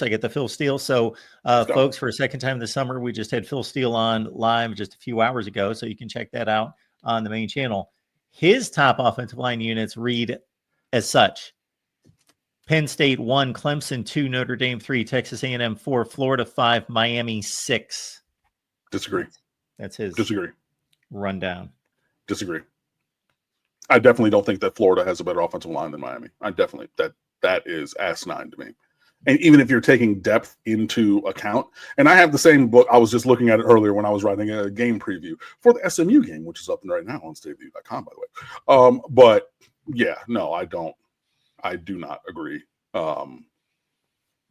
I get the Phil Steele. So, folks, for a second time this summer, we just had Phil Steele on live just a few hours ago. So you can check that out on the main channel. His top offensive line units read as such: Penn State 1, Clemson 2, Notre Dame 3, Texas A&M 4, Florida 5, Miami 6. Disagree. That's his rundown. Disagree. I definitely don't think that Florida has a better offensive line than Miami. I definitely that is asinine to me. And even if you're taking depth into account, and I have the same book, I was just looking at it earlier when I was writing a game preview for the SMU game, which is up right now on StateView.com, by the way. But yeah, no, I do not agree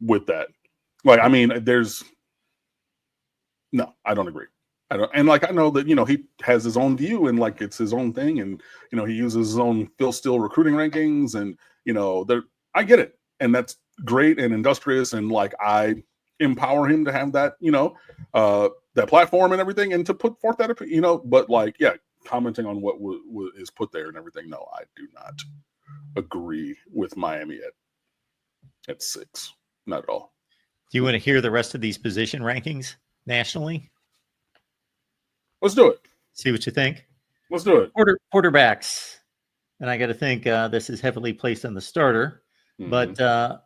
with that. Like, I mean, I don't agree. I know that, he has his own view and like it's his own thing, and he uses his own Phil Steele recruiting rankings, and I get it, and that's great and industrious, and like I empower him to have that that platform and everything, and to put forth that but like, yeah, commenting on what is put there and everything, no, I do not agree with Miami at 6, not at all. Do you want to hear the rest of these position rankings nationally? Let's do it. See what you think. Let's do it. Quarterbacks. And I got to think this is heavily placed on the starter. Mm-hmm. But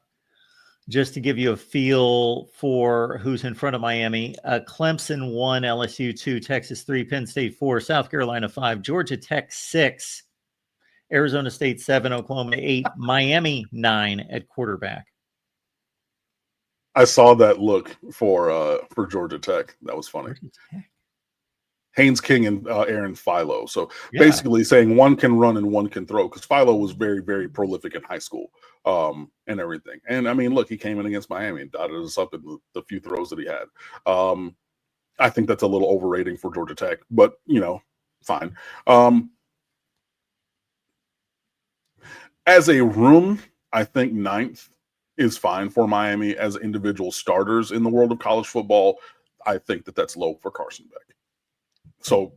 just to give you a feel for who's in front of Miami, Clemson 1, LSU 2, Texas 3, Penn State 4, South Carolina 5, Georgia Tech 6, Arizona State 7, Oklahoma 8, Miami 9 at quarterback. I saw that look for Georgia Tech. That was funny. Haynes King and Aaron Philo. So basically saying one can run and one can throw, because Philo was very, very prolific in high school and everything. And I mean, look, he came in against Miami and dotted us up in the few throws that he had. I think that's a little overrating for Georgia Tech, but fine. As a room, I think 9th is fine for Miami as individual starters in the world of college football. I think that's low for Carson Beck. So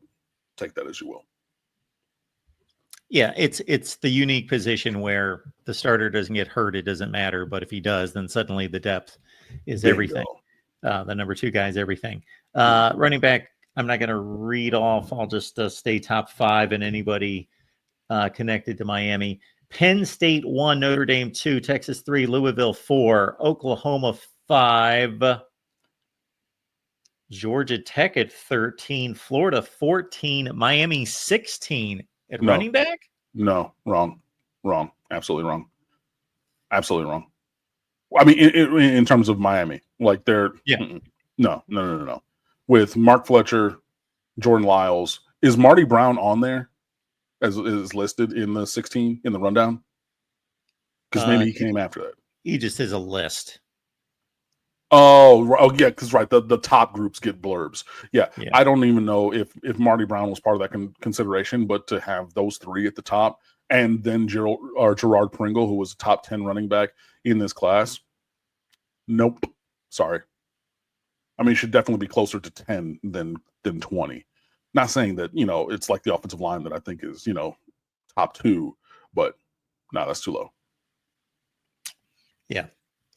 take that as you will. Yeah, it's the unique position where the starter doesn't get hurt. It doesn't matter. But if he does, then suddenly the depth is everything. The number 2 guy is everything. Running back, I'm not going to read off. I'll just stay top 5 and anybody connected to Miami. Penn State 1, Notre Dame 2, Texas 3, Louisville 4, Oklahoma 5, Georgia Tech at 13, Florida 14, Miami 16 at running back? No, wrong. Absolutely wrong. I mean, in terms of Miami, like they're no. With Mark Fletcher, Jordan Lyles, is Marty Brown on there as is listed in the 16 in the rundown? Because maybe he came after that. He just has a list. Oh yeah, because the top groups get blurbs. Yeah, I don't even know if Marty Brown was part of that consideration, but to have those 3 at the top, and then Gerard Pringle, who was a top 10 running back in this class, nope. Sorry. I mean, it should definitely be closer to 10 than 20. Not saying that it's like the offensive line that I think is top 2, but no, that's too low. Yeah,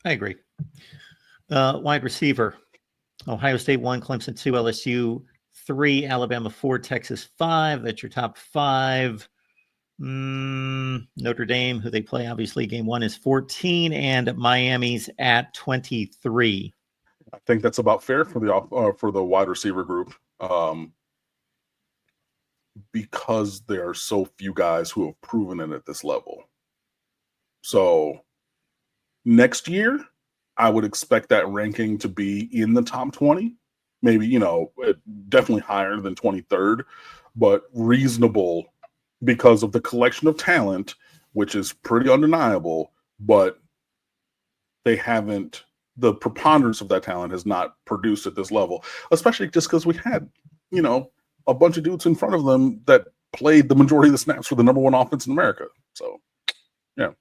I agree. Wide receiver, Ohio State 1, Clemson 2, LSU 3, Alabama 4, Texas 5. That's your top 5. Notre Dame, who they play, obviously, game 1 is 14, and Miami's at 23. I think that's about fair for the wide receiver group, because there are so few guys who have proven it at this level. So next year, I would expect that ranking to be in the top 20, maybe, definitely higher than 23rd, but reasonable because of the collection of talent, which is pretty undeniable, but the preponderance of that talent has not produced at this level, especially just because we had, a bunch of dudes in front of them that played the majority of the snaps for the number 1 offense in America. So, yeah.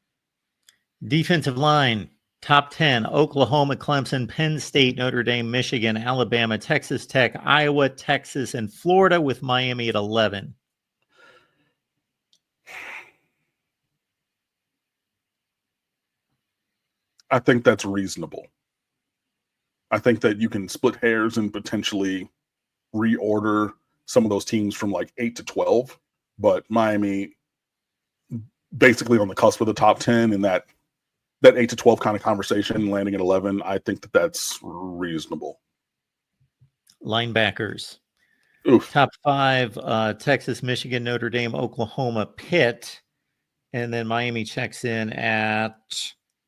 Defensive line. Top 10, Oklahoma, Clemson, Penn State, Notre Dame, Michigan, Alabama, Texas Tech, Iowa, Texas, and Florida, with Miami at 11. I think that's reasonable. I think that you can split hairs and potentially reorder some of those teams from like 8 to 12, but Miami basically on the cusp of the top 10 in that 8 to 12 kind of conversation, landing at 11. I think that that's reasonable. Linebackers. Oof. Top 5, Texas, Michigan, Notre Dame, Oklahoma, Pitt. And then Miami checks in at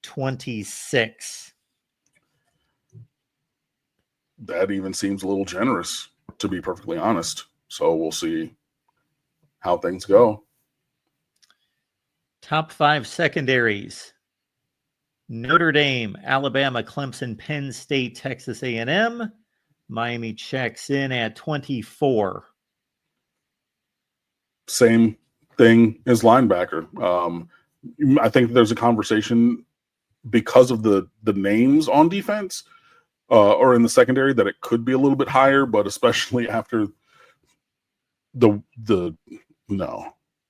26. That even seems a little generous, to be perfectly honest. So we'll see how things go. Top 5 secondaries. Notre Dame, Alabama, Clemson, Penn State, Texas A&M. Miami checks in at 24. Same thing as linebacker. I think there's a conversation because of the names on defense or in the secondary that it could be a little bit higher, but especially after the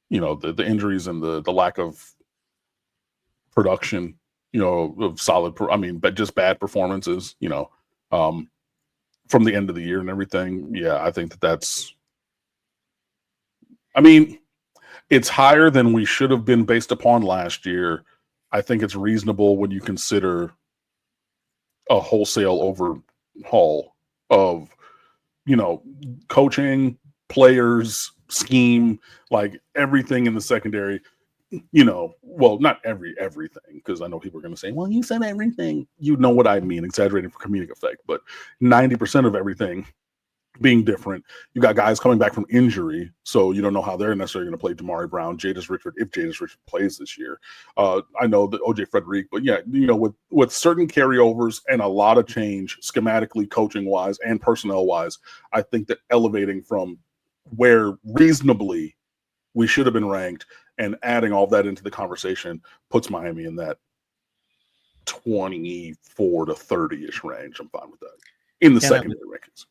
injuries and the lack of production, of solid, but just bad performances, from the end of the year and everything. Yeah, I think that's, it's higher than we should have been based upon last year. I think it's reasonable when you consider a wholesale overhaul of, coaching, players, scheme, like everything in the secondary, well, not everything, because I know people are going to say, well, you said everything. You know what I mean, exaggerating for comedic effect, but 90% of everything being different. You got guys coming back from injury, so you don't know how they're necessarily going to play Damari Brown, Jadis Richard, if Jadis Richard plays this year. I know that OJ Frederick, but yeah, with certain carryovers and a lot of change schematically, coaching wise, and personnel wise, I think that elevating from where reasonably we should have been ranked and adding all that into the conversation puts Miami in that 24 to 30-ish range. I'm fine with that in the secondary rankings.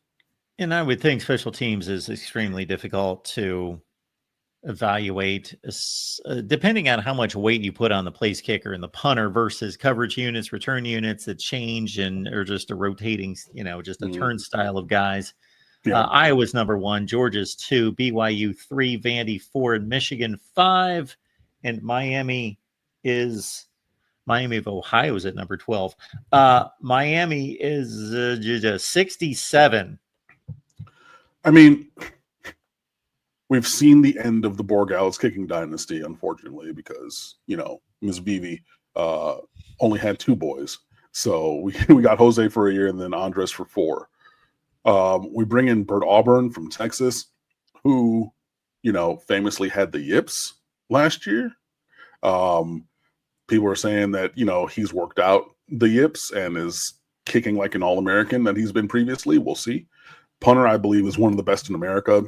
And I would think special teams is extremely difficult to evaluate, depending on how much weight you put on the place kicker and the punter versus coverage units, return units that change or just a rotating, just a turnstile of guys. Yeah. Iowa's number 1, Georgia's 2, BYU 3, Vandy 4, and Michigan 5, and Miami of Ohio is at number 12. Miami is 67. We've seen the end of the Borgales kicking dynasty, unfortunately, because, Ms. Vivi only had 2 boys. So we got Jose for a year and then Andres for 4. We bring in Bert Auburn from Texas, who, famously had the yips last year. People are saying that, he's worked out the yips and is kicking like an All-American that he's been previously. We'll see. Punter, I believe, is one of the best in America.